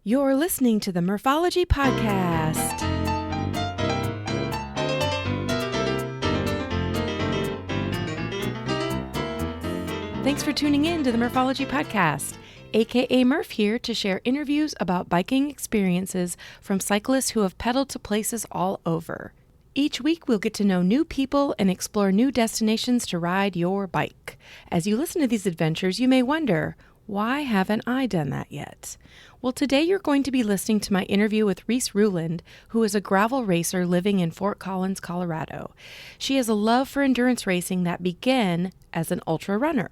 You're listening to the Morphology Podcast. Thanks for tuning in to the Morphology Podcast. AKA Murph here to share interviews about biking experiences from cyclists who have pedaled to places all over. Each week we'll get to know new people and explore new destinations to ride your bike. As you listen to these adventures, you may wonder, why haven't I done that yet? Well, today you're going to be listening to my interview with Reese Ruland, who is a gravel racer living in Fort Collins, Colorado. She has a love for endurance racing that began as an ultra runner.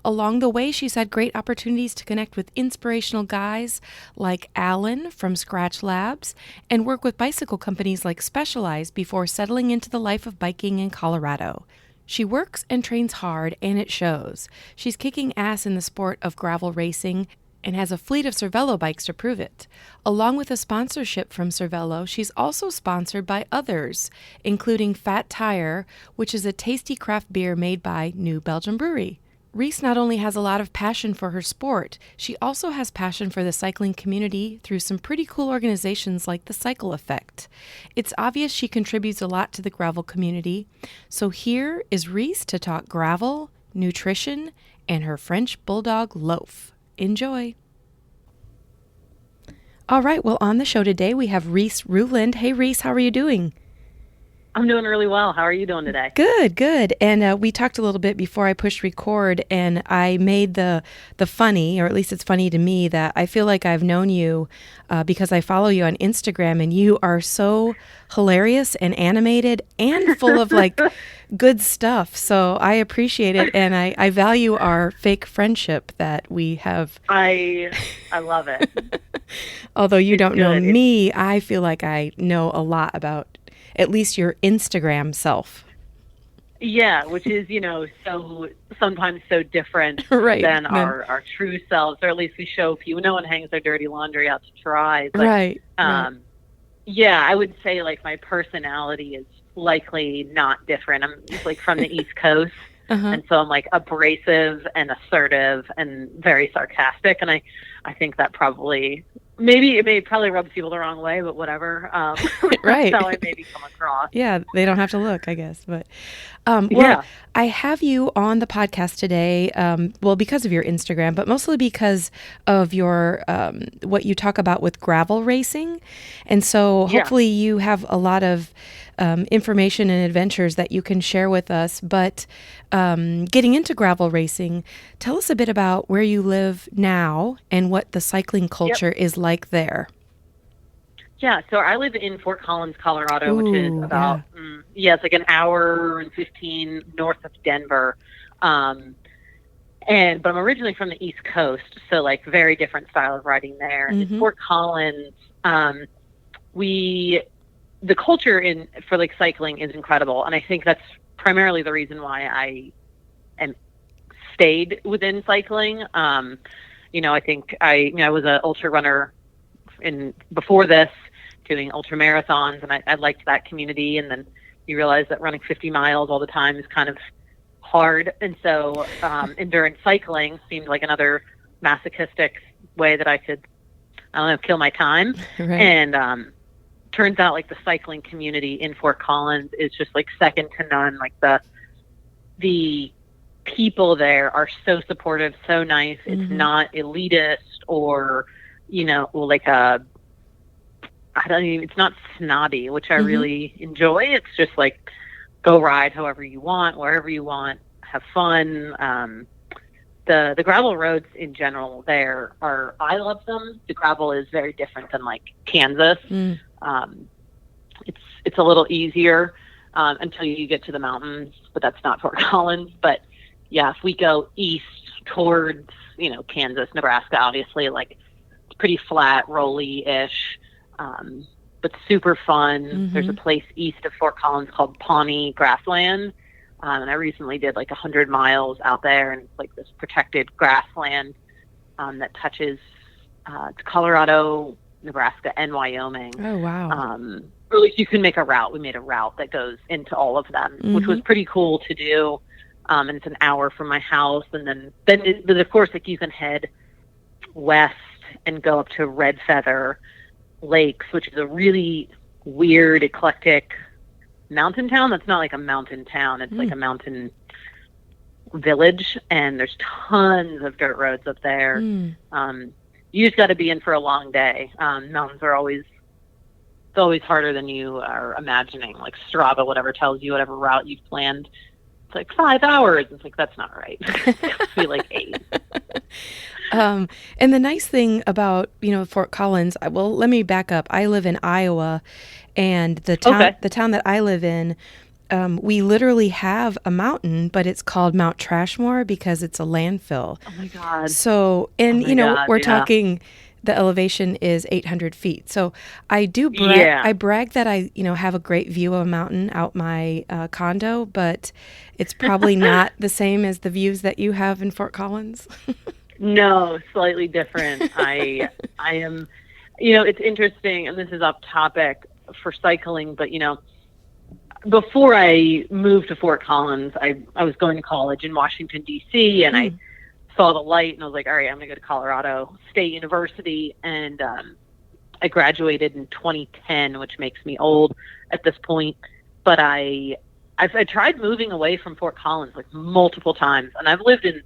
Along the way, she's had great opportunities to connect with inspirational guys like Alan from Scratch Labs and work with bicycle companies like Specialized before settling into the life of biking in Colorado. She works and trains hard, and it shows. She's kicking ass in the sport of gravel racing and has a fleet of Cervelo bikes to prove it. Along with a sponsorship from Cervelo, she's also sponsored by others, including Fat Tire, which is a tasty craft beer made by New Belgium Brewery. Reese not only has a lot of passion for her sport, she also has passion for the cycling community through some pretty cool organizations like the Cycle Effect. It's obvious she contributes a lot to the gravel community, so here is Reese to talk gravel, nutrition, and her French Bulldog loaf. Enjoy. All right, well, on the show today we have Reese Ruland. Hey, Reese, how are you doing? I'm doing really well. How are you doing today? Good. And we talked a little bit before I pushed record, and I made the funny, or at least it's funny to me, that I feel like I've known you because I follow you on Instagram, and you are so hilarious and animated and full of like good stuff. So I appreciate it, and I value our fake friendship that we have. I love it. Although you don't know good. me, I feel like I know a lot about at least your Instagram self. Yeah, which is, so sometimes so different Right. than our true selves, or at least we show people. No one hangs their dirty laundry out to dry. But, Right. Yeah, I would say like my personality is likely not different. I'm like from the East Coast. And so I'm like abrasive and assertive and very sarcastic. And I think that probably, it probably rubs people the wrong way, but whatever. Right. That's how I maybe come across. Yeah, they don't have to look, I guess. But Yeah. I have you on the podcast today, because of your Instagram, but mostly because of your what you talk about with gravel racing. And so hopefully you have a lot of information and adventures that you can share with us. But getting into gravel racing, tell us a bit about where you live now and what the cycling culture is like there. Yeah, so I live in Fort Collins, Colorado, which is about, it's like an hour and 15 north of Denver. But I'm originally from the East Coast, so like very different style of riding there. And in Fort Collins, the culture for like cycling is incredible. And I think that's primarily the reason why I stayed within cycling. I think I was an ultra runner before this, doing ultra marathons, and I liked that community. And then you realize that running 50 miles all the time is kind of hard. And so endurance cycling seemed like another masochistic way that I could, kill my time. Right. And turns out like the cycling community in Fort Collins is just like second to none. Like the people there are so supportive, so nice. It's not elitist or, it's not snobby, which I really enjoy. It's just like, go ride however you want, wherever you want, have fun. The gravel roads in general there I love them. The gravel is very different than like Kansas. It's a little easier until you get to the mountains, but that's not Fort Collins. But yeah, if we go east towards, Kansas, Nebraska, obviously, like it's pretty flat, rolly-ish, but super fun. There's a place east of Fort Collins called Pawnee Grassland. And I recently did like 100 miles out there, and it's like this protected grassland that touches Colorado, Nebraska, and Wyoming. Oh, wow. Or at least you can make a route. We made a route that goes into all of them, which was pretty cool to do. And it's an hour from my house. And then of course, like you can head west and go up to Red Feather Lakes, which is a really weird, eclectic mountain town. That's not like a mountain town. It's like a mountain village, and there's tons of dirt roads up there. You just got to be in for a long day. Mountains are always harder than you are imagining. Like Strava, whatever tells you, whatever route you've planned, it's like 5 hours. It's like, that's not right. It's got to be like 8. And the nice thing about, Fort Collins, well, let me back up. I live in Iowa, and the town that I live in, we literally have a mountain, but it's called Mount Trashmore because it's a landfill. Oh my God. So, and we're talking, the elevation is 800 feet. So I do I brag that I, have a great view of a mountain out my condo, but it's probably not the same as the views that you have in Fort Collins. No, slightly different. I am, it's interesting, and this is off topic for cycling, but, before I moved to Fort Collins, I was going to college in Washington, D.C., and I saw the light, and I was like, all right, I'm going to go to Colorado State University, and I graduated in 2010, which makes me old at this point, but I tried moving away from Fort Collins like multiple times, and I've lived in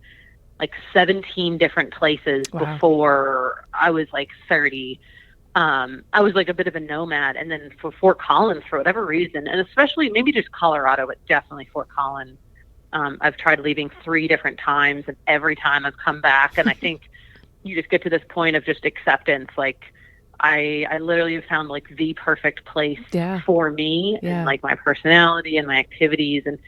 like 17 different places before I was like 30. I was like a bit of a nomad, and then for Fort Collins, for whatever reason, and especially maybe just Colorado, but definitely Fort Collins, I've tried leaving 3 different times, and every time I've come back, and I think you just get to this point of just acceptance. Like I literally have found like the perfect place for me and like my personality and my activities, and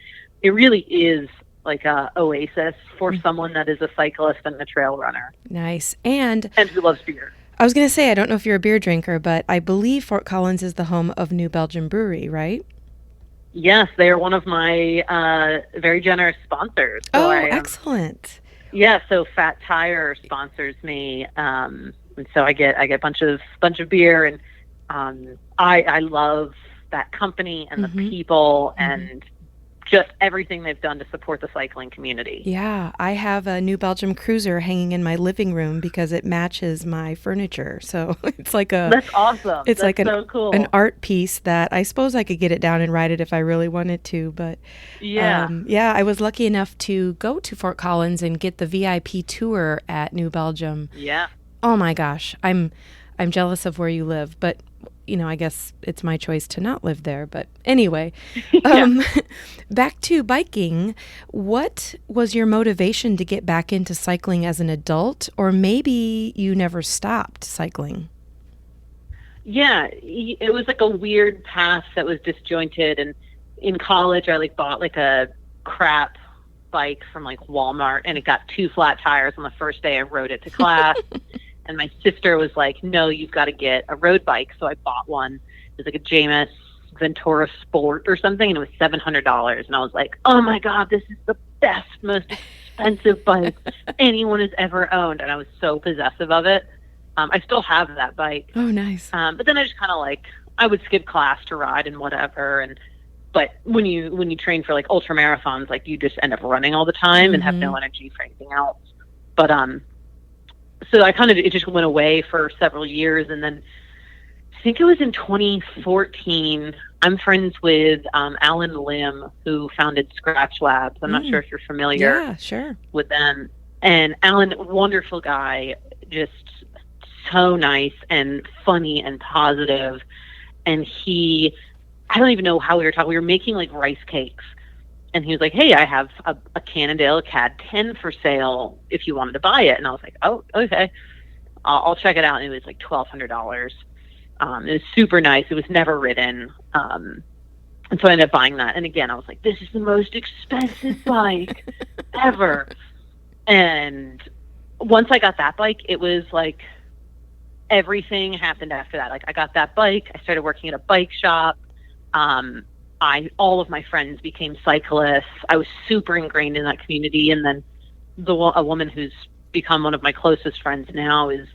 it really is like a oasis for someone that is a cyclist and a trail runner. Nice. And who loves beer. I was going to say, I don't know if you're a beer drinker, but I believe Fort Collins is the home of New Belgium Brewery, right? Yes, they are one of my very generous sponsors. So excellent. Yeah, so Fat Tire sponsors me, and so I get a bunch of beer, and I love that company and the people and just everything they've done to support the cycling community. Yeah, I have a New Belgium Cruiser hanging in my living room because it matches my furniture. So it's like That's awesome. It's That's like so cool. An art piece that I suppose I could get it down and ride it if I really wanted to. But I was lucky enough to go to Fort Collins and get the VIP tour at New Belgium. Yeah. Oh my gosh, I'm jealous of where you live, but I guess it's my choice to not live there. But anyway, back to biking. What was your motivation to get back into cycling as an adult, or maybe you never stopped cycling? Yeah, it was like a weird path that was disjointed. And in college, I bought like a crap bike from like Walmart, and it got 2 flat tires on the first day I rode it to class. And my sister was like, no, you've got to get a road bike. So I bought one. It was like a Jameis Ventura Sport or something, and it was $700. And I was like, oh my God, this is the best, most expensive bike anyone has ever owned. And I was so possessive of it. I still have that bike. Oh, nice. But then I just kind of I would skip class to ride and whatever. But when you train for like ultra marathons, like you just end up running all the time and have no energy for anything else. But so it just went away for several years, and then I think it was in 2014. I'm friends with Alan Lim, who founded Scratch Labs. I'm not sure if you're familiar with them. And Alan, wonderful guy, just so nice and funny and positive. And I don't even know how we were talking. We were making like rice cakes. And he was like, hey, I have a Cannondale CAD 10 for sale if you wanted to buy it. And I was like, oh, okay. I'll check it out. And it was like $1,200. It was super nice. It was never ridden. And so I ended up buying that. And again, I was like, this is the most expensive bike ever. And once I got that bike, it was like everything happened after that. Like I got that bike. I started working at a bike shop. All of my friends became cyclists. I was super ingrained in that community. And then a woman who's become one of my closest friends now is,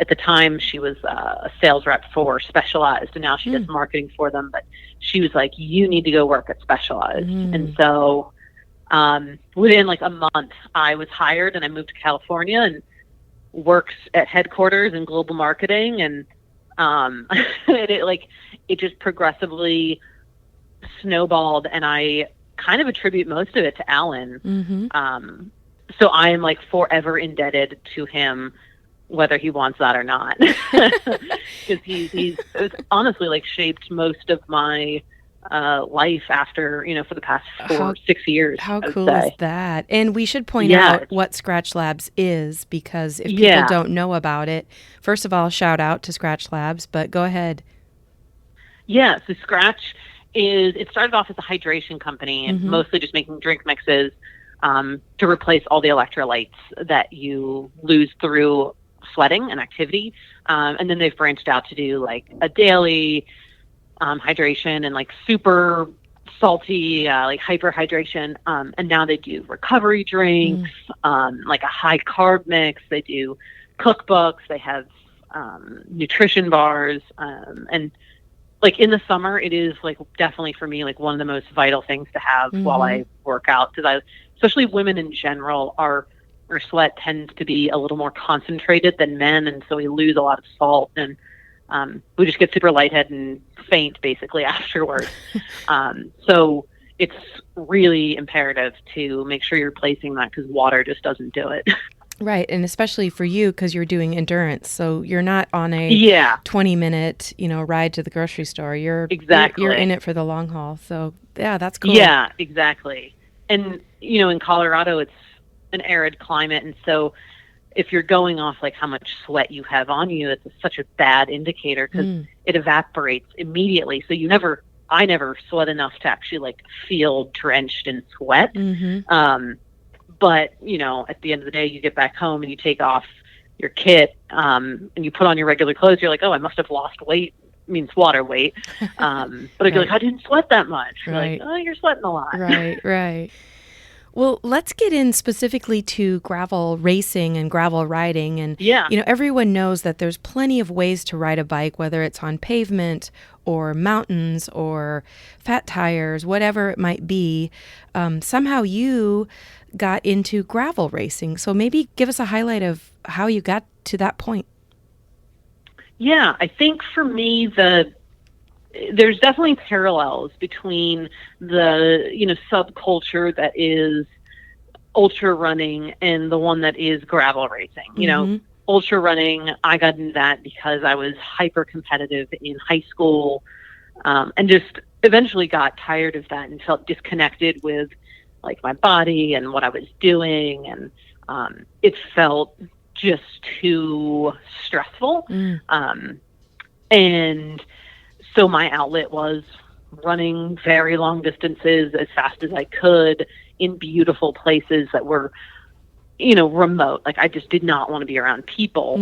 at the time, she was a sales rep for Specialized, and now she does marketing for them. But she was like, you need to go work at Specialized. And so within like a month, I was hired and I moved to California. And works at headquarters in global marketing, and it just progressively snowballed, and I kind of attribute most of it to Alan. Mm-hmm. So I am like forever indebted to him, whether he wants that or not, because he's honestly like shaped most of my life after, for the past 6 years. How cool is that? And we should point out what Scratch Labs is, because if people don't know about it, first of all, shout out to Scratch Labs, but go ahead. Yeah, so Scratch it started off as a hydration company, and mostly just making drink mixes to replace all the electrolytes that you lose through sweating and activity. And then they've branched out to do like a daily hydration and like super salty, like hyperhydration. And now they do recovery drinks, like a high carb mix. They do cookbooks. They have nutrition bars. And like in the summer, it is like definitely for me, like one of the most vital things to have while I work out, because especially women in general, our sweat tends to be a little more concentrated than men, and so we lose a lot of salt, and we just get super lightheaded and faint basically afterwards. So it's really imperative to make sure you're replacing that, because water just doesn't do it. Right, and especially for you, because you're doing endurance, so you're not on a 20-minute, ride to the grocery store. You're in it for the long haul. So yeah, that's cool. Yeah, exactly. And in Colorado, it's an arid climate, and so if you're going off like how much sweat you have on you, it's such a bad indicator, because it evaporates immediately. So I never sweat enough to actually like feel drenched in sweat. But at the end of the day, you get back home and you take off your kit and you put on your regular clothes. You're like, oh, I must have lost weight. Means water weight. But I'd be like, I didn't sweat that much. Right. Like, oh, you're sweating a lot. Right. Well, let's get in specifically to gravel racing and gravel riding. And, everyone knows that there's plenty of ways to ride a bike, whether it's on pavement or mountains or fat tires, whatever it might be. Somehow you got into gravel racing. So maybe give us a highlight of how you got to that point. Yeah, I think for me, there's definitely parallels between the subculture that is ultra running and the one that is gravel racing. Ultra running, I got into that because I was hyper competitive in high school, and just eventually got tired of that and felt disconnected with like my body and what I was doing, and it felt just too stressful. And so my outlet was running very long distances as fast as I could in beautiful places that were, remote. Like I just did not want to be around people.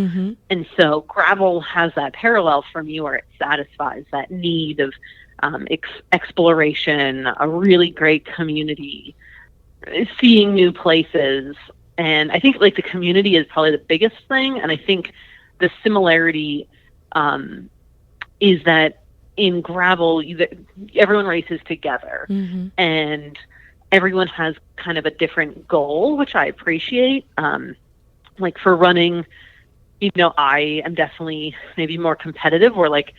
And so gravel has that parallel for me, where it satisfies that need of exploration, a really great community, seeing new places. And I think like the community is probably the biggest thing. And I think the similarity is that in gravel, everyone races together, and everyone has kind of a different goal, which I appreciate. Like for running, I am definitely maybe more competitive, where like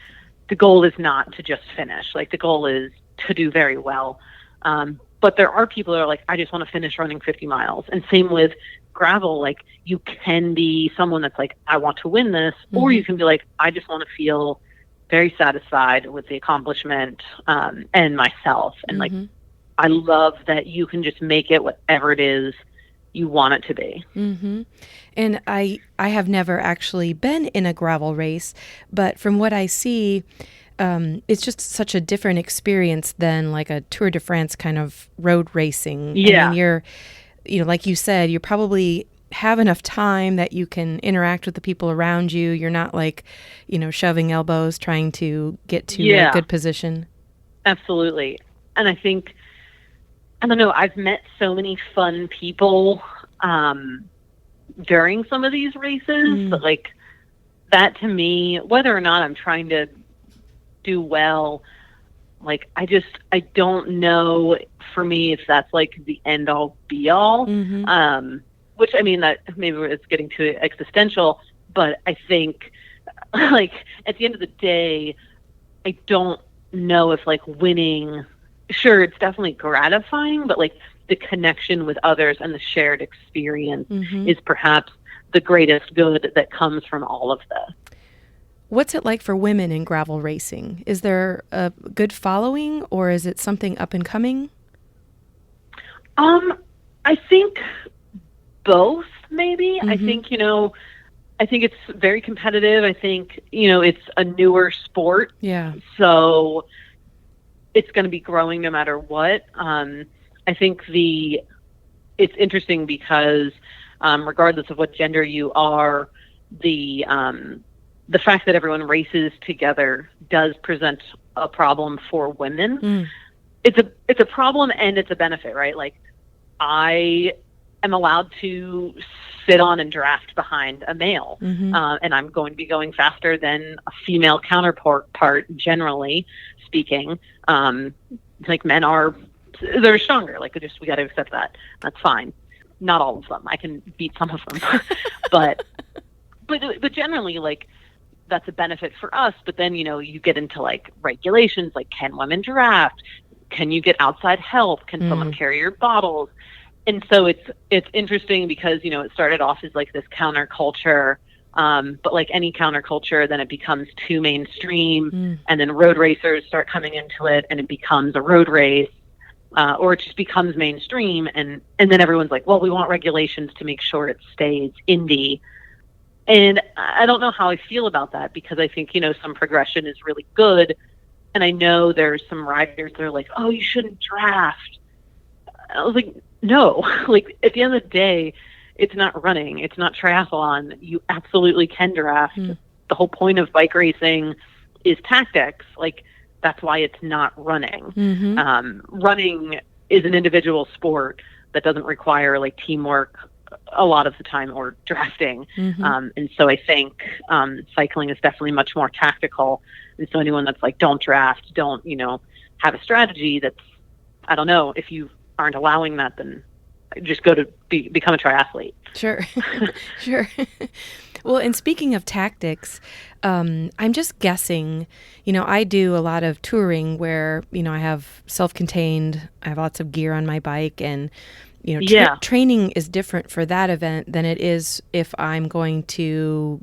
the goal is not to just finish. Like the goal is to do very well. But there are people that are like, I just want to finish running 50 miles. And same with gravel. Like you can be someone that's like, I want to win this, or you can be like, I just want to feel very satisfied with the accomplishment and myself. And like, I love that you can just make it whatever it is you want it to be. And I have never actually been in a gravel race, but from what I see, it's just such a different experience than like a Tour de France kind of road racing. Yeah. I mean, you're, like you said, you probably have enough time that you can interact with the people around you. You're not like, shoving elbows trying to get to a good position. Absolutely. And I think, I don't know, I've met so many fun people during some of these races, but like that to me, whether or not I'm trying to do well, like I don't know for me if that's like the end all be all, which I mean, that maybe it's getting too existential, but I think like at the end of the day, I don't know if like winning, sure, it's definitely gratifying, but like the connection with others and the shared experience is perhaps the greatest good that comes from all of this. What's it like for women in gravel racing? Is there a good following, or is it something up and coming? I think both, maybe. I think, I think it's very competitive. I think, it's a newer sport. Yeah. So it's going to be growing no matter what. I think it's interesting because regardless of what gender you are, the fact that everyone races together does present a problem for women. It's a problem and it's a benefit, right? Like I am allowed to sit on and draft behind a male, and I'm going to be going faster than a female counterpart, generally speaking. Like men they're stronger. Like we got to accept that. That's fine. Not all of them. I can beat some of them, but generally, like that's a benefit for us. But then you get into like regulations, like can women draft? Can you get outside help? Can someone carry your bottles? And so it's interesting because, it started off as like this counterculture, but like any counterculture, then it becomes too mainstream, and then road racers start coming into it, and it becomes a road race, or it just becomes mainstream, and then everyone's like, well, we want regulations to make sure it stays indie. And I don't know how I feel about that, because I think, some progression is really good, and I know there's some riders that are like, oh, you shouldn't draft. I was like, no, like at the end of the day, it's not running. It's not triathlon. You absolutely can draft. The whole point of bike racing is tactics. Like that's why it's not running. Running is an individual sport that doesn't require like teamwork a lot of the time or drafting. And so I think cycling is definitely much more tactical. And so anyone that's like, don't draft, don't, have a strategy that's, I don't know, if you aren't allowing that, then just go to become a triathlete. Sure. Sure. Well, and speaking of tactics, I'm just guessing, I do a lot of touring where, I have self-contained, I have lots of gear on my bike, and, training is different for that event than it is if I'm going to,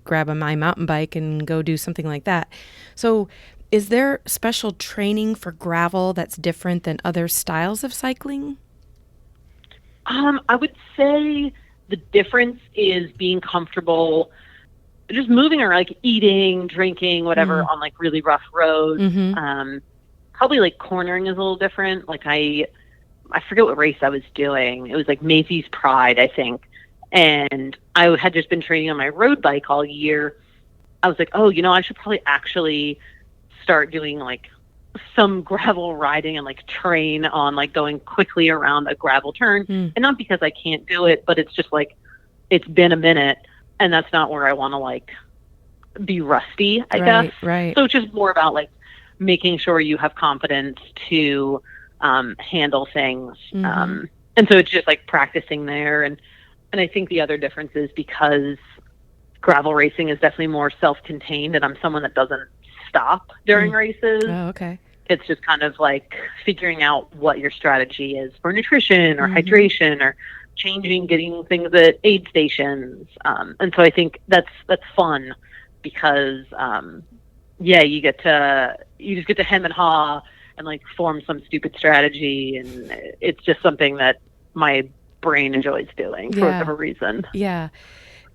grab my mountain bike and go do something like that. So is there special training for gravel that's different than other styles of cycling? I would say the difference is being comfortable just moving or like eating, drinking, whatever on like really rough roads. Probably like cornering is a little different. Like I forget what race I was doing. It was like Macy's Pride, I think. And I had just been training on my road bike all year. I was like, oh, I should probably actually start doing like some gravel riding and like train on like going quickly around a gravel turn. And not because I can't do it, but it's just like it's been a minute and that's not where I want to like be rusty, I guess. Right. So it's just more about like making sure you have confidence to handle things. And so it's just like practicing there. And I think the other difference is because gravel racing is definitely more self-contained and I'm someone that doesn't stop during races. Oh, okay. It's just kind of like figuring out what your strategy is for nutrition or hydration or changing, getting things at aid stations. And so I think that's fun because, you just get to hem and haw and like form some stupid strategy. And it's just something that my brain enjoys doing for whatever reason. Yeah.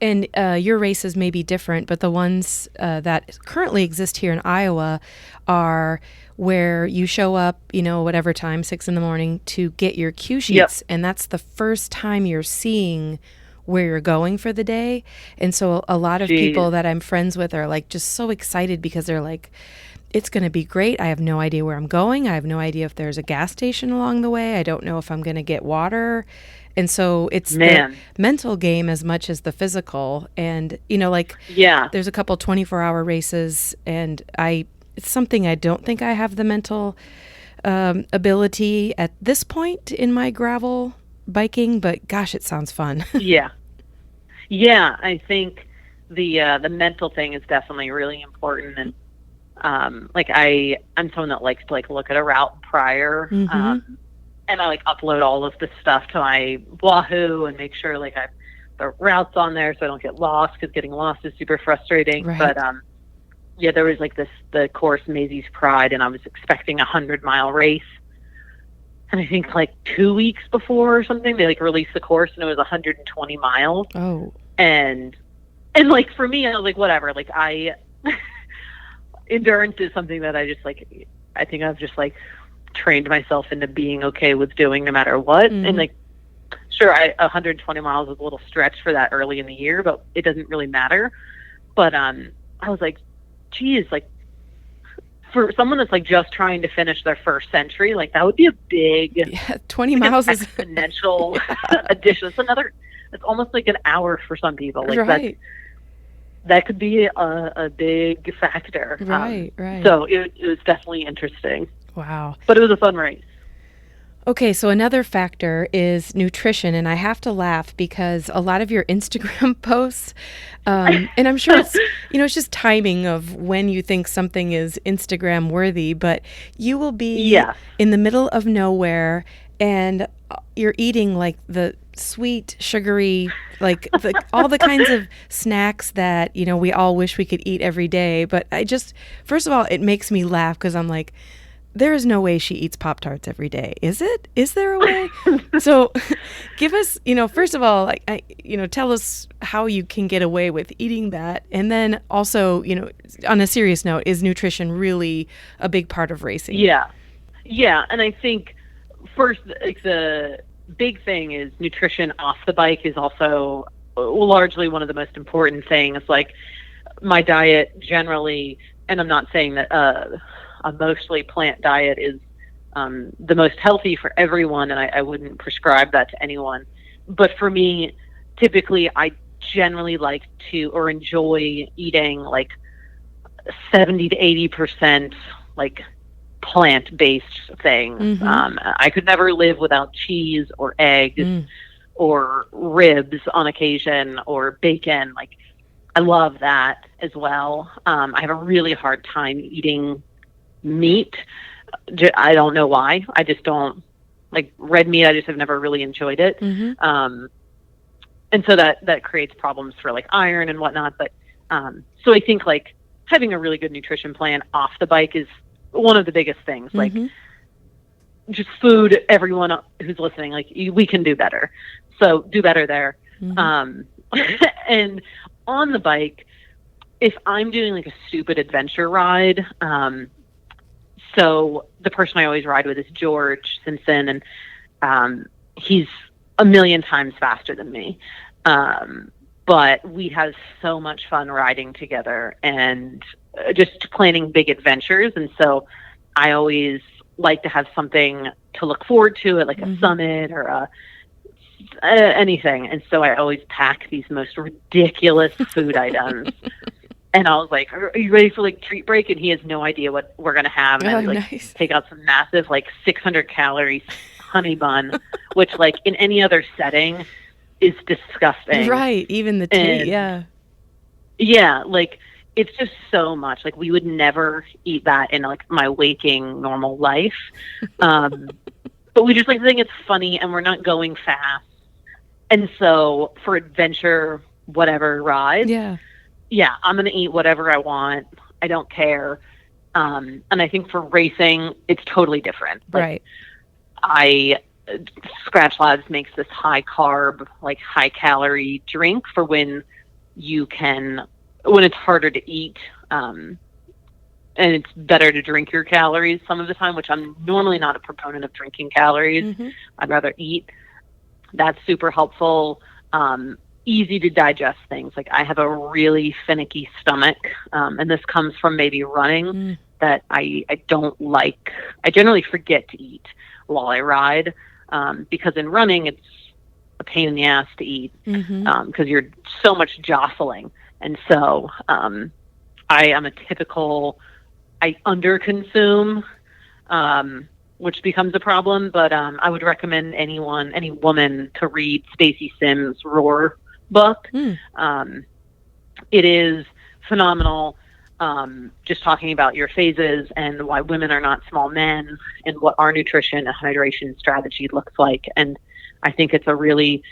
And your races may be different, but the ones that currently exist here in Iowa are where you show up, whatever time, 6 a.m, to get your cue sheets. And that's the first time you're seeing where you're going for the day. And so a lot of people that I'm friends with are like just so excited because they're like, it's going to be great. I have no idea where I'm going. I have no idea if there's a gas station along the way. I don't know if I'm going to get water. And so it's the mental game as much as the physical. And, there's a couple 24-hour races, and it's something I don't think I have the mental ability at this point in my gravel biking, but gosh, it sounds fun. Yeah. Yeah, I think the mental thing is definitely really important, and like I'm someone that likes to like look at a route prior, Mm-hmm. and I like upload all of the stuff to my Wahoo and make sure like I the routes on there so I don't get lost, because getting lost is super frustrating. Right. But yeah, there was like the course Maisie's Pride, and I was expecting 100-mile race. And I think like 2 weeks before or something, they like released the course, and it was 120 miles. Oh. And like for me, I was like, whatever. Like endurance is something that I think I've just like trained myself into being okay with doing no matter what. Mm-hmm. And like, sure, 120 miles is a little stretch for that early in the year, but it doesn't really matter. But I was like, geez, like for someone that's like just trying to finish their first century, like that would be a big 20 miles is exponential addition. It's almost like an hour for some people. Like right. that could be a big factor. Right. So it was definitely interesting. Wow. But it was a fun race. Okay, so another factor is nutrition, and I have to laugh because a lot of your Instagram posts, and I'm sure it's, it's just timing of when you think something is Instagram worthy, but you will be in the middle of nowhere and you're eating like the sweet, sugary, like all the kinds of snacks that, we all wish we could eat every day. But first of all, it makes me laugh because I'm like, there is no way she eats Pop-Tarts every day. Is it? Is there a way? So give us, first of all, tell us how you can get away with eating that. And then also, on a serious note, is nutrition really a big part of racing? Yeah. Yeah. And I think first, like the big thing is nutrition off the bike is also largely one of the most important things. Like my diet generally, and I'm not saying that, a mostly plant diet is the most healthy for everyone, and I wouldn't prescribe that to anyone. But for me, typically, I generally like to or enjoy eating like 70 to 80% like plant-based things. Mm-hmm. I could never live without cheese or eggs or ribs on occasion or bacon. Like I love that as well. I have a really hard time eating meat. I don't know why. I just don't like red meat. I just have never really enjoyed it. Mm-hmm. And so that creates problems for like iron and whatnot. But so I think like having a really good nutrition plan off the bike is one of the biggest things. Like just food, everyone who's listening, like we can do better. So do better there. Mm-hmm. And on the bike, if I'm doing like a stupid adventure ride, so the person I always ride with is George Simpson, and he's a million times faster than me. But we have so much fun riding together and just planning big adventures. And so I always like to have something to look forward to at like a summit or anything. And so I always pack these most ridiculous food items. And I was like, are you ready for like treat break? And he has no idea what we're going to have. And I like take out some massive, like 600 calorie honey bun, which like in any other setting is disgusting. Right. Even the tea. Yeah. Yeah. Like it's just so much. Like we would never eat that in like my waking normal life. But we just like think it's funny and we're not going fast. And so for adventure, whatever ride. Yeah, I'm going to eat whatever I want. I don't care. And I think for racing, it's totally different. Like, right. Scratch Labs makes this high carb, like high calorie drink for when it's harder to eat. And it's better to drink your calories some of the time, which I'm normally not a proponent of drinking calories. I'd rather eat. That's super helpful. Easy to digest things. Like I have a really finicky stomach, and this comes from maybe running that I don't like. I generally forget to eat while I ride, because in running it's a pain in the ass to eat, because you're so much jostling. And so I am a typical, I underconsume, which becomes a problem. But I would recommend any woman, to read Stacy Sims' Roar book. It is phenomenal. Just talking about your phases and why women are not small men, and what our nutrition and hydration strategy looks like. And I think it's a really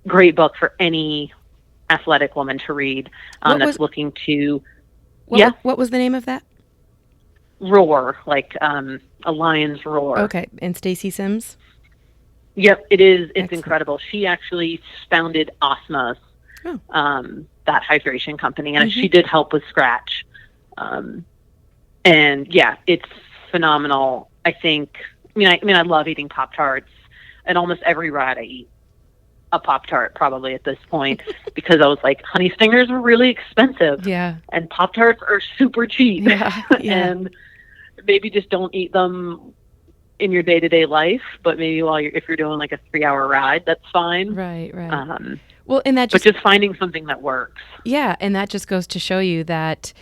great book for any athletic woman to read that's looking to. What was the name of that? Roar, like a lion's roar. Okay, and Stacy Sims? Yep, it is. It's excellent. Incredible. She actually founded Osmos, that hydration company, and she did help with Scratch. And yeah, it's phenomenal. I mean, I love eating Pop-Tarts, and almost every ride I eat a Pop-Tart probably at this point, because I was like, Honey Stingers are really expensive. Yeah. And Pop-Tarts are super cheap. Yeah. And maybe just don't eat them in your day-to-day life, but maybe if you're doing like a 3-hour ride, that's fine. Right. Well, and but just finding something that works. Yeah, and that just goes to show you that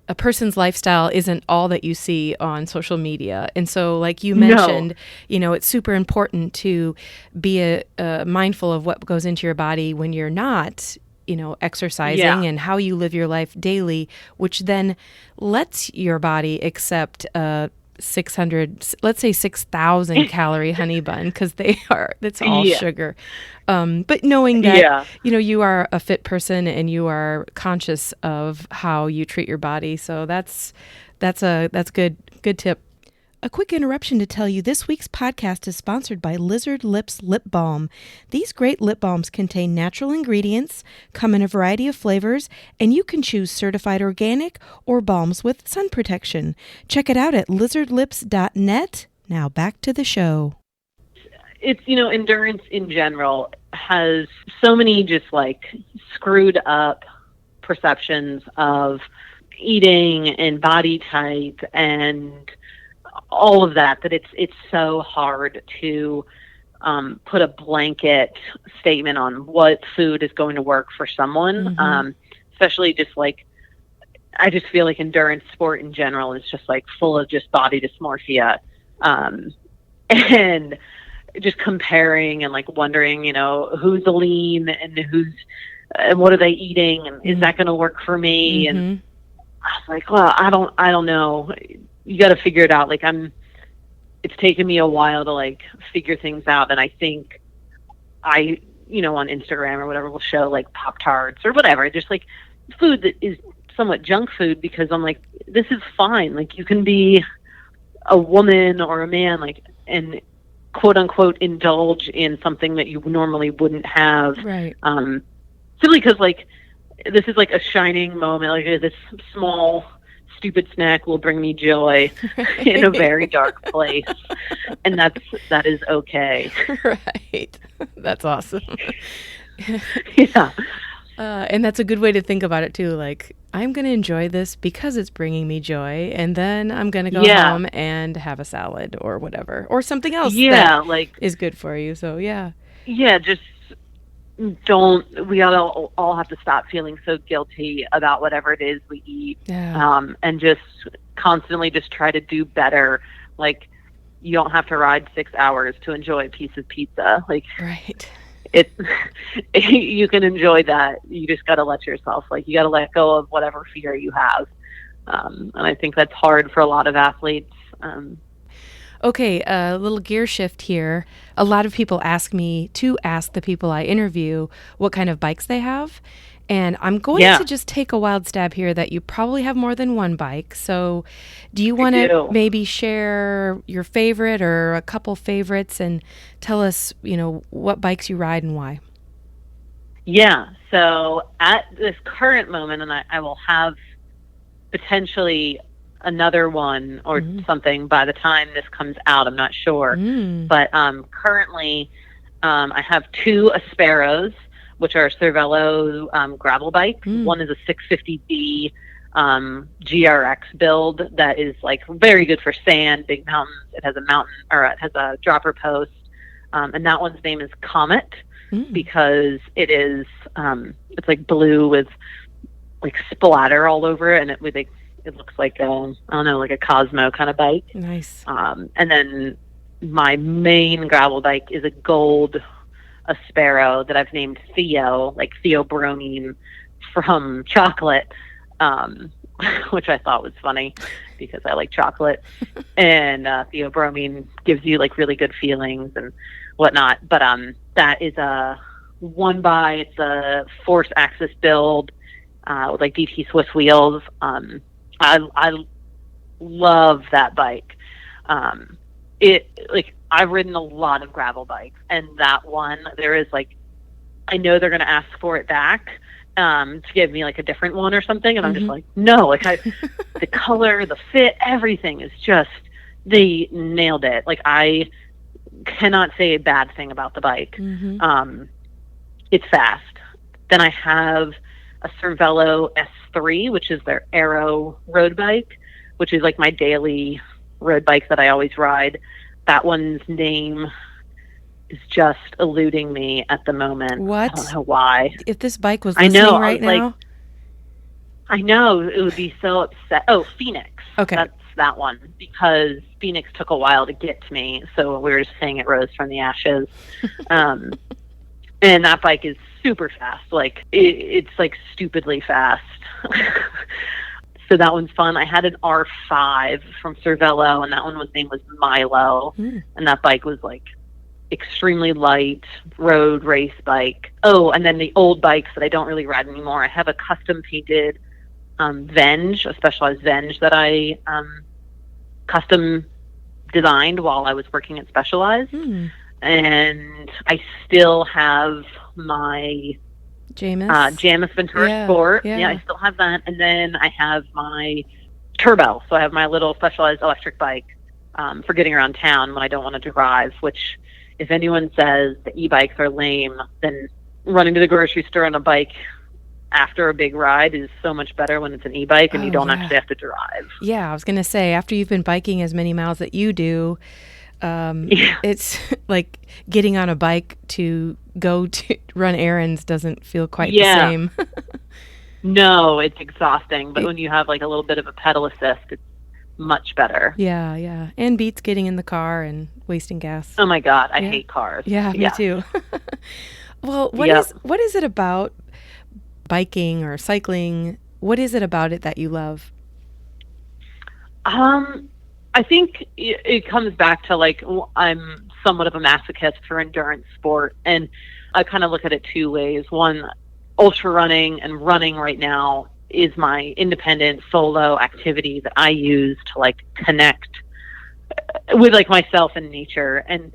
a person's lifestyle isn't all that you see on social media. And so, like you mentioned, it's super important to be mindful of what goes into your body when you're not, exercising, and how you live your life daily, which then lets your body accept 6,000 calorie honey bun, because that's all sugar. But knowing that, you are a fit person and you are conscious of how you treat your body. So that's good tip. A quick interruption to tell you this week's podcast is sponsored by Lizard Lips Lip Balm. These great lip balms contain natural ingredients, come in a variety of flavors, and you can choose certified organic or balms with sun protection. Check it out at lizardlips.net. Now back to the show. It's, endurance in general has so many just like screwed up perceptions of eating and body type and all of that it's so hard to put a blanket statement on what food is going to work for someone, especially just like, I just feel like endurance sport in general is just like full of just body dysmorphia, and just comparing and like wondering, who's lean and and what are they eating, and is that going to work for me? And I was like, well, I don't know. You got to figure it out. Like it's taken me a while to like figure things out. And I think on Instagram or whatever will show like Pop-Tarts or whatever, just like food that is somewhat junk food, because I'm like, this is fine. Like you can be a woman or a man, like, and quote unquote indulge in something that you normally wouldn't have. Right. Simply because like, this is like a shining moment, like this small stupid snack will bring me joy in a very dark place, and that is okay. Right. That's awesome. Yeah. And that's a good way to think about it too. Like, I'm going to enjoy this because it's bringing me joy, and then I'm going to go home and have a salad or whatever, or something else that is good for you. So just we all have to stop feeling so guilty about whatever it is we eat, and just constantly just try to do better. Like, you don't have to ride 6 hours to enjoy a piece of pizza. Like, right. You can enjoy that. You just got to let yourself, like, you got to let go of whatever fear you have. And I think that's hard for a lot of athletes. Okay, a little gear shift here. A lot of people ask me to ask the people I interview what kind of bikes they have. And I'm going to just take a wild stab here that you probably have more than one bike. So do you want to maybe share your favorite or a couple favorites and tell us, what bikes you ride and why? Yeah. So at this current moment, and I will have potentially another one or something by the time this comes out, I'm not sure. But currently I have 2 Asperos, which are Cervelo gravel bikes. One is a 650D GRX build that is like very good for sand, big mountains. It has a dropper post, and that one's name is Comet because it is it's like blue with like splatter all over it, and It looks like I don't know, like a Cosmo kind of bike. Nice. And then my main gravel bike is a gold Aspero that I've named Theo, like theobromine from chocolate, which I thought was funny because I like chocolate. And theobromine gives you like really good feelings and whatnot. But that is a it's a force axis build with like DT Swiss wheels. I love that bike. I've ridden a lot of gravel bikes, and that one, there is like, I know they're going to ask for it back to give me like a different one or something, and I'm just like, no, like the color, the fit, everything is just, they nailed it. Like I cannot say a bad thing about the bike. It's fast. Then I have a Cervelo S3, which is their Aero road bike, which is like my daily road bike that I always ride. That one's name is just eluding me at the moment. What? I don't know why. If this bike was listening right now. Like, I know, it would be so upset. Oh, Phoenix. Okay. That's that one, because Phoenix took a while to get to me. So we were just saying it rose from the ashes. And that bike is super fast. Like it's like stupidly fast. So that one's fun. I had an R5 from Cervelo, and that one name was Milo. And that bike was like extremely light road race bike. Oh, and then the old bikes that I don't really ride anymore. I have a custom painted Venge, a specialized Venge that I custom designed while I was working at Specialized. And I still have my Jamis Ventura Sport. Yeah, I still have that. And then I have my Turbo. So I have my little Specialized electric bike for getting around town when I don't want to drive, which if anyone says the e-bikes are lame, then running to the grocery store on a bike after a big ride is so much better when it's an e-bike and you don't actually have to drive. Yeah, I was going to say, after you've been biking as many miles that you do, it's like getting on a bike to go to run errands doesn't feel quite the same. No, it's exhausting. But when you have like a little bit of a pedal assist, it's much better. Yeah. And beats getting in the car and wasting gas. Oh my God, I hate cars. Yeah, me too. Well, what is it about biking or cycling? What is it about it that you love? I think it comes back to like, I'm somewhat of a masochist for endurance sport, and I kind of look at it two ways. One, ultra running and running right now is my independent solo activity that I use to like connect with like myself and nature. And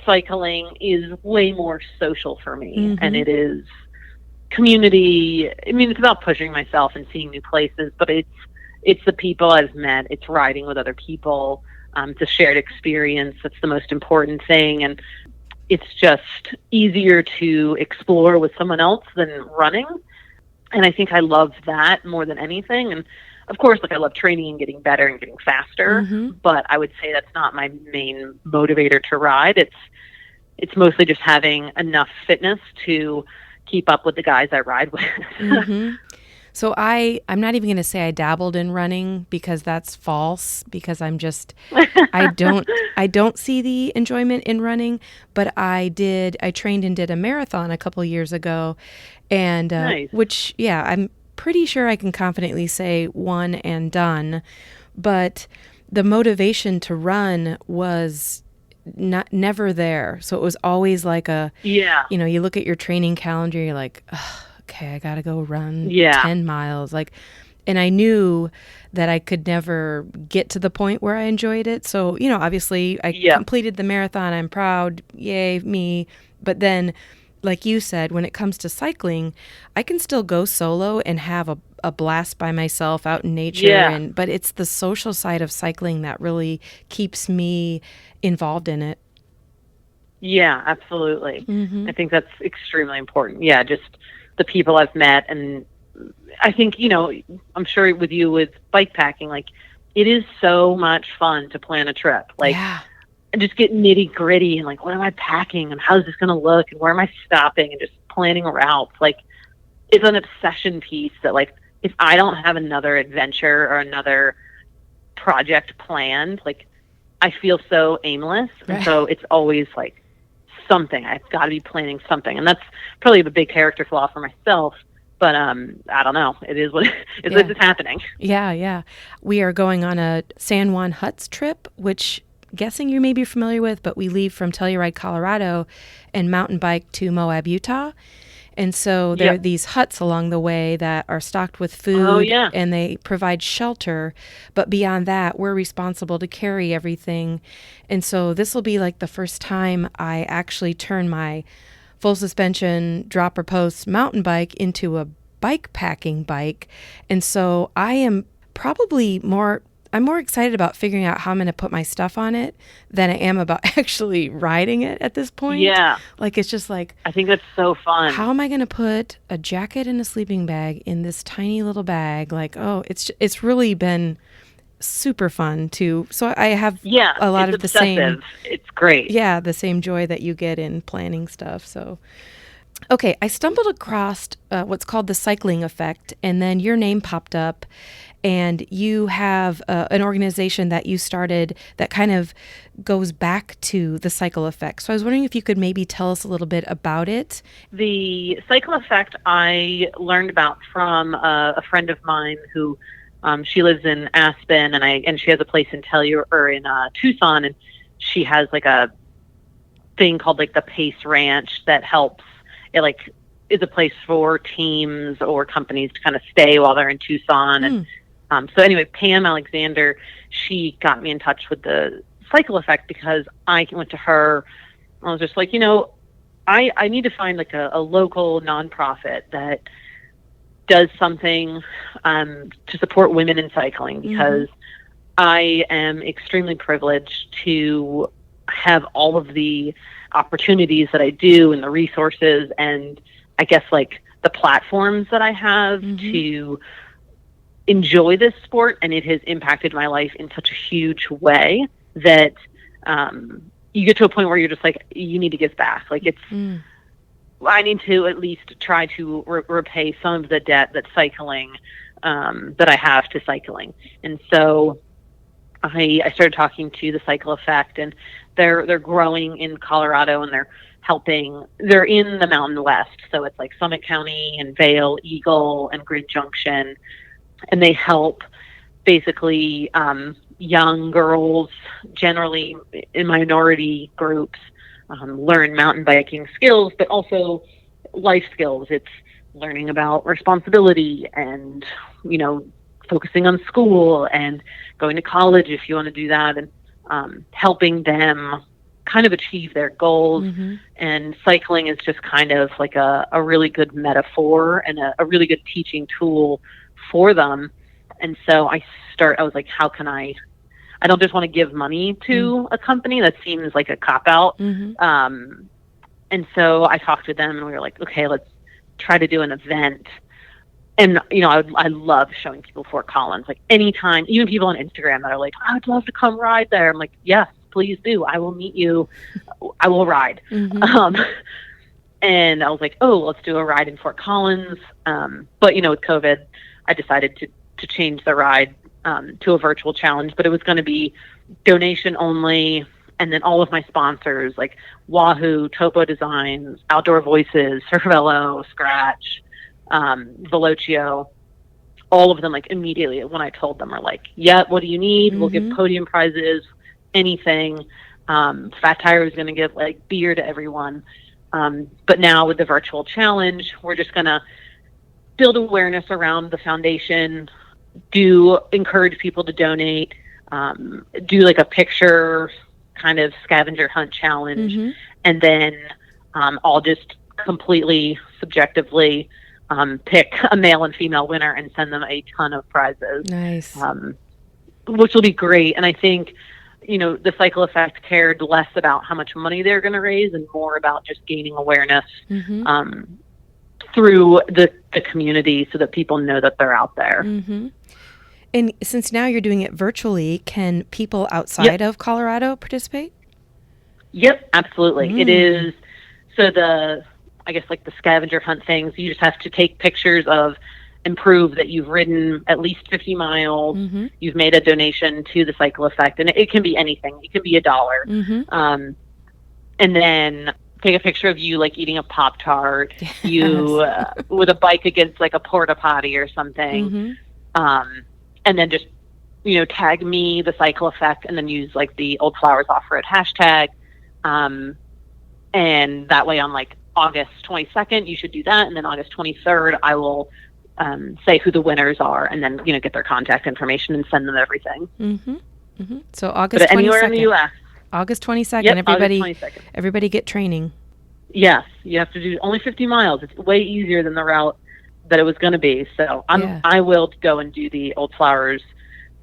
cycling is way more social for me, and it is community. I mean, it's about pushing myself and seeing new places, but it's the people I've met. It's riding with other people. It's a shared experience. That's the most important thing. And it's just easier to explore with someone else than running. And I think I love that more than anything. And of course, like I love training and getting better and getting faster, but I would say that's not my main motivator to ride. It's mostly just having enough fitness to keep up with the guys I ride with. So I'm not even going to say I dabbled in running, because that's false, because I don't see the enjoyment in running, but I trained and did a marathon a couple years ago, and nice. Which, I'm pretty sure I can confidently say one and done, but the motivation to run was never there. So it was always like you look at your training calendar, you're like, ugh, okay, I got to go run 10 miles. And I knew that I could never get to the point where I enjoyed it. So, obviously I completed the marathon. I'm proud. Yay, me. But then, like you said, when it comes to cycling, I can still go solo and have a blast by myself out in nature. But it's the social side of cycling that really keeps me involved in it. Yeah, absolutely. I think that's extremely important. Yeah, just the people I've met. And I think, I'm sure with you with bike packing, like it is so much fun to plan a trip. Like and just get nitty gritty and like, what am I packing and how's this going to look and where am I stopping and just planning routes. Like it's an obsession piece that like if I don't have another adventure or another project planned, like I feel so aimless. And so it's always like something. I've got to be planning something. And that's probably a big character flaw for myself. But I don't know. It is what it's happening. Yeah, yeah. We are going on a San Juan Huts trip, which guessing you may be familiar with, but we leave from Telluride, Colorado, and mountain bike to Moab, Utah. And so there are these huts along the way that are stocked with food and they provide shelter. But beyond that, we're responsible to carry everything. And so this will be like the first time I actually turn my full suspension dropper post mountain bike into a bike packing bike. And so I am probably I'm more excited about figuring out how I'm going to put my stuff on it than I am about actually riding it at this point. Yeah. Like, it's just like, I think that's so fun. How am I going to put a jacket and a sleeping bag in this tiny little bag? Like, it's really been super fun too. So I have a lot of the same. It's great. Yeah, the same joy that you get in planning stuff. So, okay, I stumbled across what's called the cycling effect, and then your name popped up. And you have an organization that you started that kind of goes back to the cycle effect. So I was wondering if you could maybe tell us a little bit about it. The cycle effect I learned about from a friend of mine who she lives in Aspen, and she has a place in Tucson, and she has like a thing called like the Pace Ranch that helps. It like is a place for teams or companies to kind of stay while they're in Tucson and. So anyway, Pam Alexander, she got me in touch with the cycle effect because I went to her. I was just like, I need to find like a local nonprofit that does something to support women in cycling because I am extremely privileged to have all of the opportunities that I do and the resources and I guess like the platforms that I have to enjoy this sport, and it has impacted my life in such a huge way that you get to a point where you're just like, you need to give back. Like I need to at least try to repay some of the debt that cycling, that I have to cycling. And so I started talking to the Cycle Effect, and they're growing in Colorado, and they're in the Mountain West. So it's like Summit County and Vail, Eagle, and Grid Junction. And they help basically young girls, generally in minority groups, learn mountain biking skills, but also life skills. It's learning about responsibility and, focusing on school and going to college if you want to do that, and helping them kind of achieve their goals. And cycling is just kind of like a really good metaphor and a really good teaching tool for them. And so I was like, how can I don't just want to give money to a company. That seems like a cop-out. And so I talked to them and we were like, okay, let's try to do an event. And, I love showing people Fort Collins, like anytime, even people on Instagram that are like, I'd love to come ride there. I'm like, yes, please do. I will meet you. I will ride. And I was like, oh, let's do a ride in Fort Collins. But, with COVID, I decided to change the ride to a virtual challenge, but it was going to be donation only. And then all of my sponsors like Wahoo, Topo Designs, Outdoor Voices, Cervello, Scratch, Velocio, all of them like immediately when I told them are like, yeah, what do you need? We'll give podium prizes, anything. Fat Tire is going to give like beer to everyone. But now with the virtual challenge, we're just going to build awareness around the foundation, encourage people to donate, do like a picture kind of scavenger hunt challenge, and then I'll just completely subjectively pick a male and female winner and send them a ton of prizes. Nice. Which will be great. And I think, the Cycle Effect cared less about how much money they're going to raise and more about just gaining awareness through the community so that people know that they're out there. And since now you're doing it virtually, can people outside of Colorado participate? Yep, absolutely. It is. So I guess like the scavenger hunt things, you just have to take pictures of and prove that you've ridden at least 50 miles. Mm-hmm. You've made a donation to the Cycle Effect, and it can be anything. It can be $1. Mm-hmm. And then take a picture of you like eating a Pop-Tart, Yes. you with a bike against like a porta potty or something. Mm-hmm. And then just, tag me, the Cycle Effect, and then use like the Old Flowers Off-Road hashtag. And that way on like August 22nd, you should do that. And then August 23rd, I will say who the winners are, and then, get their contact information and send them everything. Mm-hmm. Mm-hmm. So August 22nd. Anywhere in the U.S. August 22nd. Yep, everybody, August 22nd. Everybody get training. Yes, you have to do only 50 miles. It's way easier than the route that it was going to be. So I will go and do the Old Flowers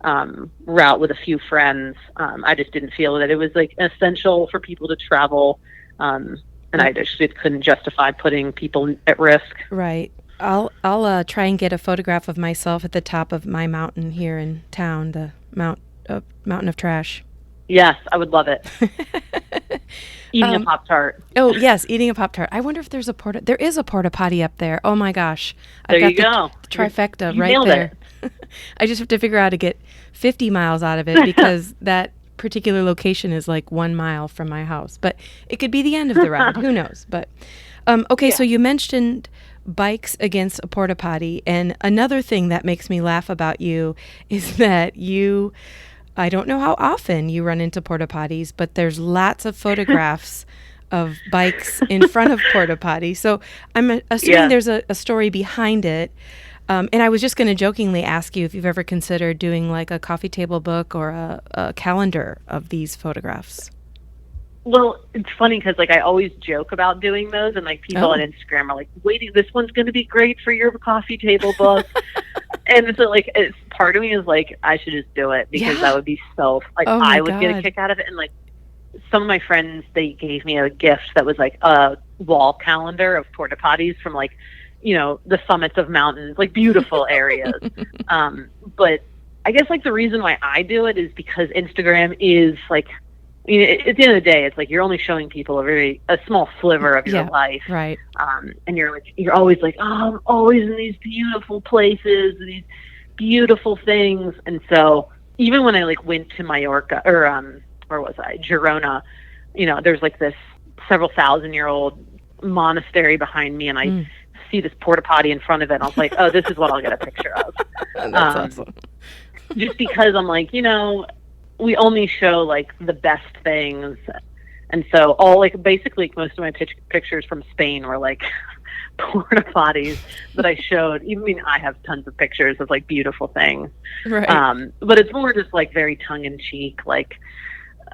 route with a few friends. I just didn't feel that it was like essential for people to travel, and I just couldn't justify putting people at risk. Right. I'll try and get a photograph of myself at the top of my mountain here in town, the mountain of trash. Yes, I would love it. Eating a Pop-Tart. Oh, yes, eating a Pop-Tart. I wonder if there is a porta potty up there. Oh my gosh. There you go. The trifecta you right nailed there. It. I just have to figure out how to get 50 miles out of it because that particular location is like 1 mile from my house. But it could be the end of the ride. Who knows? But okay, so you mentioned bikes against a porta potty, and another thing that makes me laugh about you is that I don't know how often you run into porta potties, but there's lots of photographs of bikes in front of porta potties. So I'm assuming there's a story behind it. And I was just going to jokingly ask you if you've ever considered doing like a coffee table book or a calendar of these photographs. Well, it's funny because like I always joke about doing those, and like people on Instagram are like, "Wait, this one's going to be great for your coffee table book." And so like, part of me is like, I should just do it because that would be so like I would get a kick out of it. And like some of my friends, they gave me a gift that was like a wall calendar of porta potties from like, the summits of mountains, like beautiful areas. But I guess like the reason why I do it is because Instagram is like, at the end of the day, it's like you're only showing people a small sliver of your life, right? And you're always like, oh, I'm always in these beautiful places, these beautiful things. And so even when I like went to Mallorca or where was I, Girona, there's like this several thousand-year-old monastery behind me, and I see this porta potty in front of it, and I was like, oh, this is what I'll get a picture of. That's awesome. Just because I'm like, we only show like the best things, and so all like basically most of my pictures from Spain were like porta potties that I showed. I mean, I have tons of pictures of like beautiful things, right? But it's more just like very tongue in cheek, like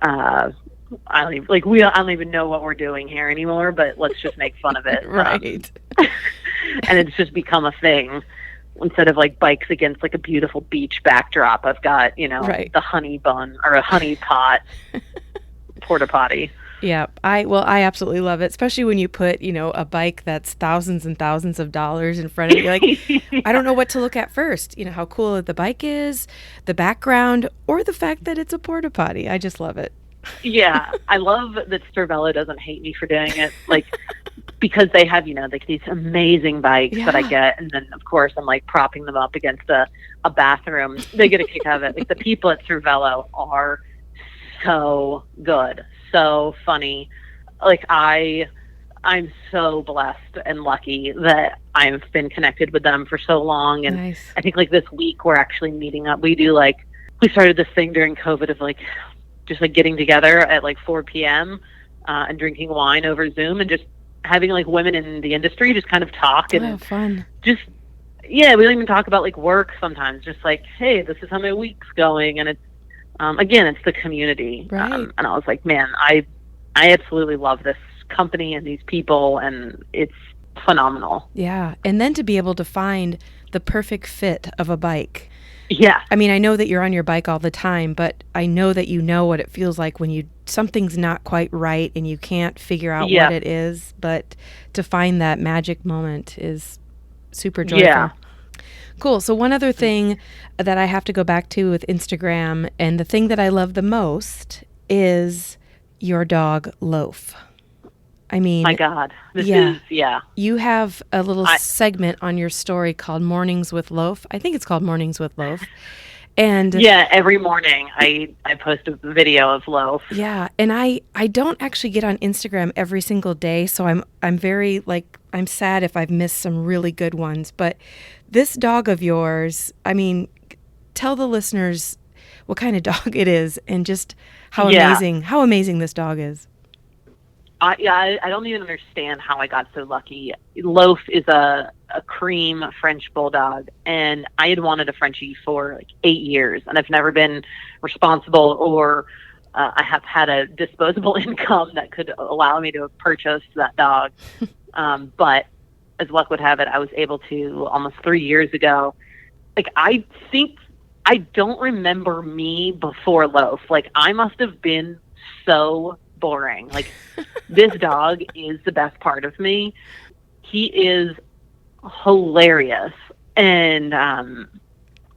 I don't even know what we're doing here anymore, but let's just make fun of it, right? And it's just become a thing. Instead of like bikes against like a beautiful beach backdrop, I've got, the honey bun or a honey pot porta potty. Yeah, I absolutely love it, especially when you put, a bike that's thousands and thousands of dollars in front of you. Like, I don't know what to look at first. How cool the bike is, the background, or the fact that it's a porta potty. I just love it. Yeah, I love that Cervelo doesn't hate me for doing it. Like, because they have, like these amazing bikes that I get. And then, of course, I'm like propping them up against a bathroom. They get a kick out of it. Like, the people at Cervelo are so good, so funny. Like, I'm so blessed and lucky that I've been connected with them for so long. And nice. I think like this week we're actually meeting up. We started this thing during COVID of like, just like getting together at like 4 p.m. And drinking wine over Zoom and just having like women in the industry just kind of talk and fun. Just, we don't even talk about like work sometimes. Just like, hey, this is how my week's going. And it's, again, it's the community. Right. And I was like, man, I absolutely love this company and these people, and it's phenomenal. Yeah. And then to be able to find the perfect fit of a bike. Yeah. I mean, I know that you're on your bike all the time, but I know that you know what it feels like when something's not quite right and you can't figure out what it is, but to find that magic moment is super joyful. Yeah. Cool. So one other thing that I have to go back to with Instagram, and the thing that I love the most is your dog, Loaf. I mean, My God, this yeah. is, yeah. You have a little I, segment on your story called Mornings with Loaf. I think it's called Mornings with Loaf. And yeah, every morning I post a video of Loaf. yeah, and I don't actually get on Instagram every single day, so I'm very like I'm sad if I've missed some really good ones, but this dog of yours, I mean, tell the listeners what kind of dog it is and just Yeah, how amazing this dog is. I don't even understand how I got so lucky. Loaf is a cream French bulldog, and I had wanted a Frenchie for like 8 years, and I've never been responsible or I have had a disposable income that could allow me to purchase that dog. But as luck would have it, I was able to almost 3 years ago. Like, I think I don't remember me before Loaf. Like, I must have been so boring. Like, this dog is the best part of me. He is hilarious. And,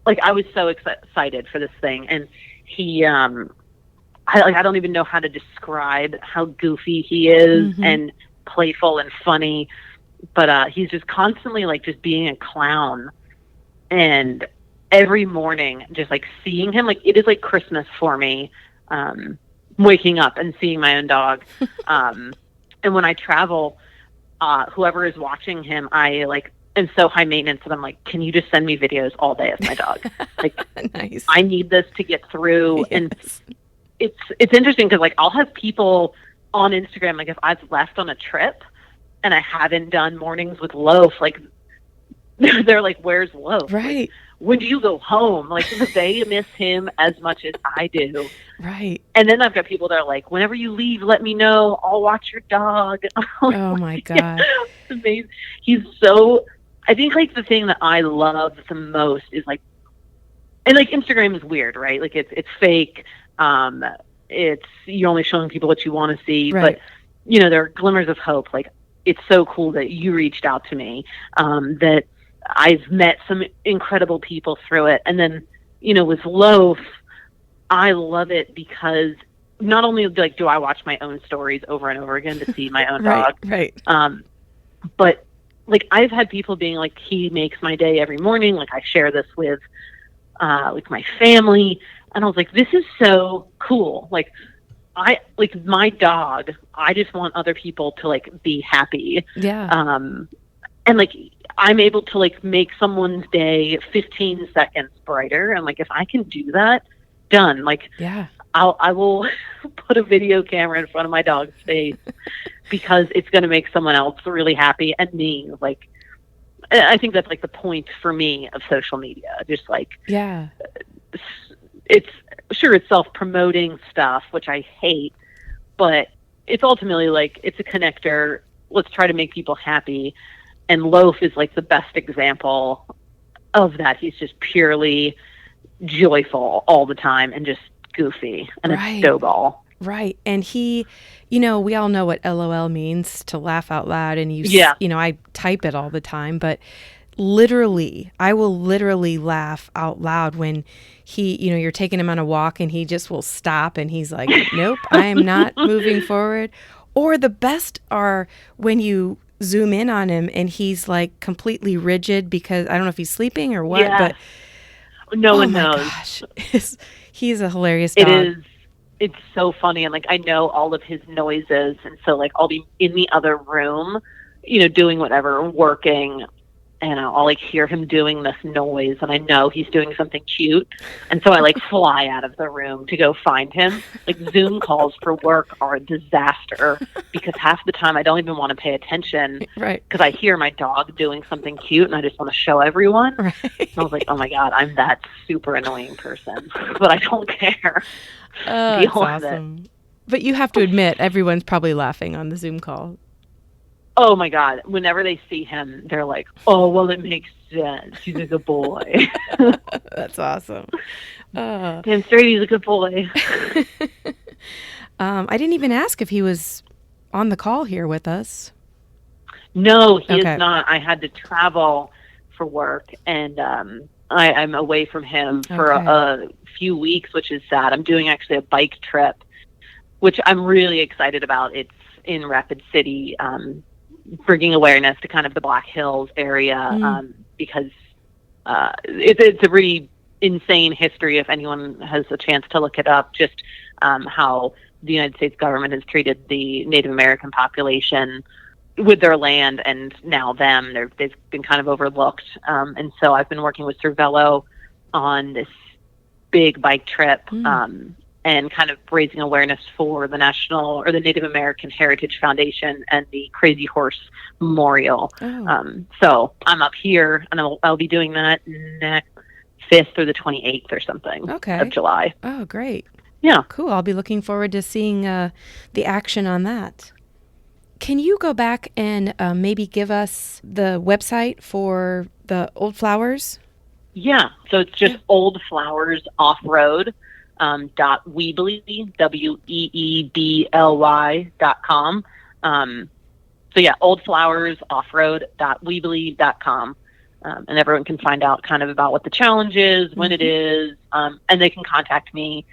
like, I was so excited for this thing. And he, I don't even know how to describe how goofy he is and playful and funny. But he's just constantly, like, just being a clown. And every morning, just, like, seeing him, like, it is like Christmas for me. Waking up and seeing my own dog. And when I travel, whoever is watching him, I like am so high maintenance that I'm like, can you just send me videos all day of my dog? Like, Nice. I need this to get through. Yes. And it's interesting because like I'll have people on Instagram, like if I've left on a trip and I haven't done mornings with Loaf, like they're like, where's Loaf? Right. Like, when do you go home? Like, they miss him as much as I do. Right. And then I've got people that are like, whenever you leave, let me know. I'll watch your dog. Oh my God. It's amazing. He's so, I think like the thing that I love the most is like, and like Instagram is weird, right? Like it's fake. It's, you're only showing people what you want to see, Right. but you know, there are glimmers of hope. Like, it's so cool that you reached out to me, that I've met some incredible people through it. And then, you know, with Loaf, I love it because not only like do I watch my own stories over and over again to see my own Right. dog, Right. but like I've had people being like, he makes my day every morning. Like, I share this with like my family, and I was like, this is so cool. Like, I like my dog. I just want other people to like be happy. Yeah. And like I'm able to like make someone's day 15 seconds brighter. And like if I can do that, done. Like, Yeah. I will put a video camera in front of my dog's face because it's going to make someone else really happy and me. Like, I think that's like the point for me of social media. Just like, Yeah. it's sure it's self-promoting stuff, which I hate, but it's ultimately like it's a connector. Let's try to make people happy. And Loaf is like the best example of that. He's just purely joyful all the time and just goofy and Right. a dough ball. Right. And he, you know, we all know what LOL means, to laugh out loud. And Yeah. you know, I type it all the time, but literally, I will literally laugh out loud when he, you know, you're taking him on a walk and he just will stop and he's like, nope, I am not moving forward. Or the best are when you zoom in on him and he's like completely rigid because I don't know if he's sleeping or what, Yeah. but No oh one my knows. gosh, he's a hilarious dog. It is. It's so funny. And like, I know all of his noises. And so like, I'll be in the other room, you know, doing whatever, working, and I'll like hear him doing this noise and I know he's doing something cute. And so I like fly out of the room to go find him. Like, Zoom calls for work are a disaster because half the time I don't even want to pay attention Right. because I hear my dog doing something cute and I just want to show everyone. Right. And I was like, oh my God, I'm that super annoying person, but I don't care. Oh, Deal it's with it. awesome. But you have to admit, everyone's probably laughing on the Zoom call. Oh my God. Whenever they see him, they're like, oh, well, it makes sense. He's a good boy. That's awesome. Damn straight, he's a good boy. I didn't even ask if he was on the call here with us. No, he Okay. is not. I had to travel for work, and I'm away from him for Okay. a few weeks, which is sad. I'm doing actually a bike trip, which I'm really excited about. in Rapid City, bringing awareness to kind of the Black Hills area, because it's a really insane history if anyone has a chance to look it up, just how the United States government has treated the Native American population with their land, and now they've been kind of overlooked. And so I've been working with Cervello on this big bike trip, and kind of raising awareness for the the Native American Heritage Foundation and the Crazy Horse Memorial. So I'm up here, and I'll be doing that next 5th through the 28th or something of July. Oh, great. Yeah. Cool. I'll be looking forward to seeing the action on that. Can you go back and maybe give us the website for the Old Flowers? Yeah. So it's just Old Flowers Offroad .weebly, WEEBLY.com. So yeah, oldflowersoffroad.weebly.com. And everyone can find out kind of about what the challenge is, when it is, and they can contact me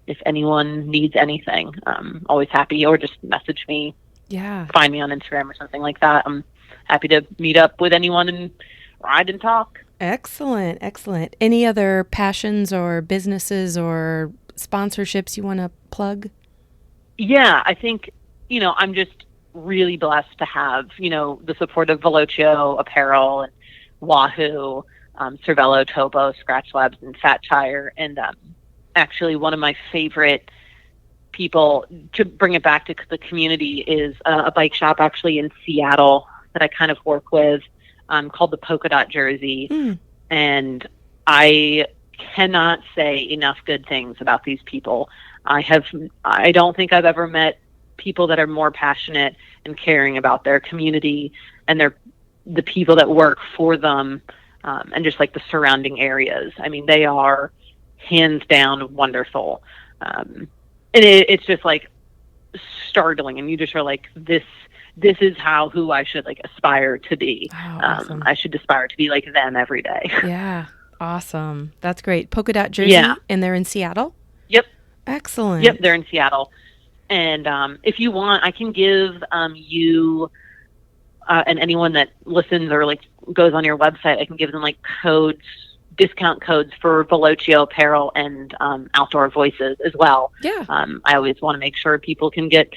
if anyone needs anything. I'm always happy, or just message me. Yeah. Find me on Instagram or something like that. I'm happy to meet up with anyone and ride and talk. Excellent. Excellent. Any other passions or businesses or sponsorships you want to plug? Yeah, I think, I'm just really blessed to have, the support of Velocio Apparel and Wahoo, Cervello, Topo, Scratch Labs, and Fatshire. And actually one of my favorite people to bring it back to the community is a bike shop actually in Seattle that I kind of work with, called the Polka Dot Jersey. And I cannot say enough good things about these people. I don't think I've ever met people that are more passionate and caring about their community and the people that work for them, and just like the surrounding areas. I mean, they are hands down wonderful. And it's just like startling, and you just are like, this is who I should like aspire to be. Oh, awesome. I should aspire to be like them every day. Yeah. Awesome. That's great. Polka Dot Jersey, and they're in Seattle? Yep. Excellent. Yep, they're in Seattle. And if you want, I can give you and anyone that listens or like goes on your website, I can give them like discount codes for Velocio Apparel and Outdoor Voices as well. Yeah. I always want to make sure people can get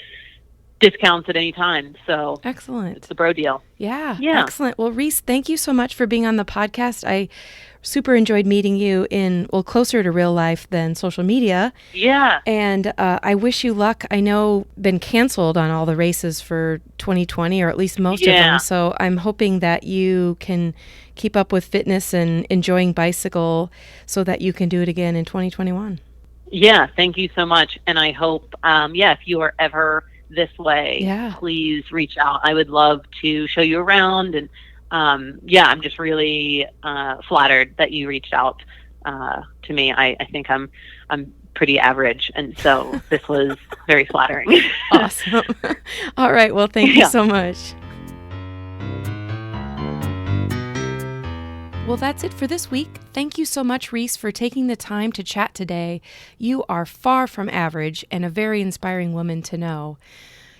discounts at any time. So excellent. It's the bro deal. Yeah. Excellent. Well, Reese, thank you so much for being on the podcast. I super enjoyed meeting you closer to real life than social media. Yeah. And I wish you luck. I know been canceled on all the races for 2020, or at least most of them. So I'm hoping that you can keep up with fitness and enjoying bicycle so that you can do it again in 2021. Yeah. Thank you so much. And I hope, if you are ever this way, please reach out. I would love to show you around, and I'm just really flattered that you reached out to me. I think I'm pretty average, and so this was very flattering. Awesome. All right. Well, thank you so much. Well, that's it for this week. Thank you so much, Reese, for taking the time to chat today. You are far from average and a very inspiring woman to know.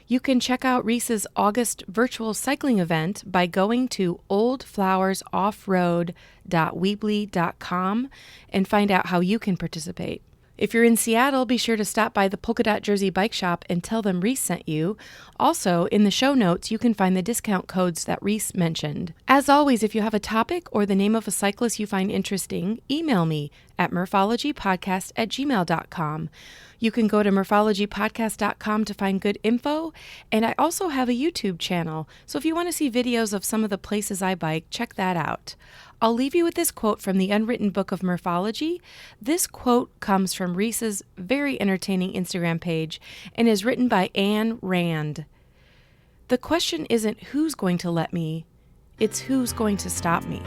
You can check out Reese's August virtual cycling event by going to oldflowersoffroad.weebly.com and find out how you can participate. If you're in Seattle, be sure to stop by the Polka Dot Jersey Bike Shop and tell them Reese sent you. Also, in the show notes, you can find the discount codes that Reese mentioned. As always, if you have a topic or the name of a cyclist you find interesting, email me at murphologypodcast@gmail.com. You can go to murphologypodcast.com to find good info, and I also have a YouTube channel, so if you want to see videos of some of the places I bike, check that out. I'll leave you with this quote from the Unwritten Book of Murphology. This quote comes from Reese's very entertaining Instagram page and is written by Anne Rand. The question isn't who's going to let me, it's who's going to stop me.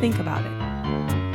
Think about it.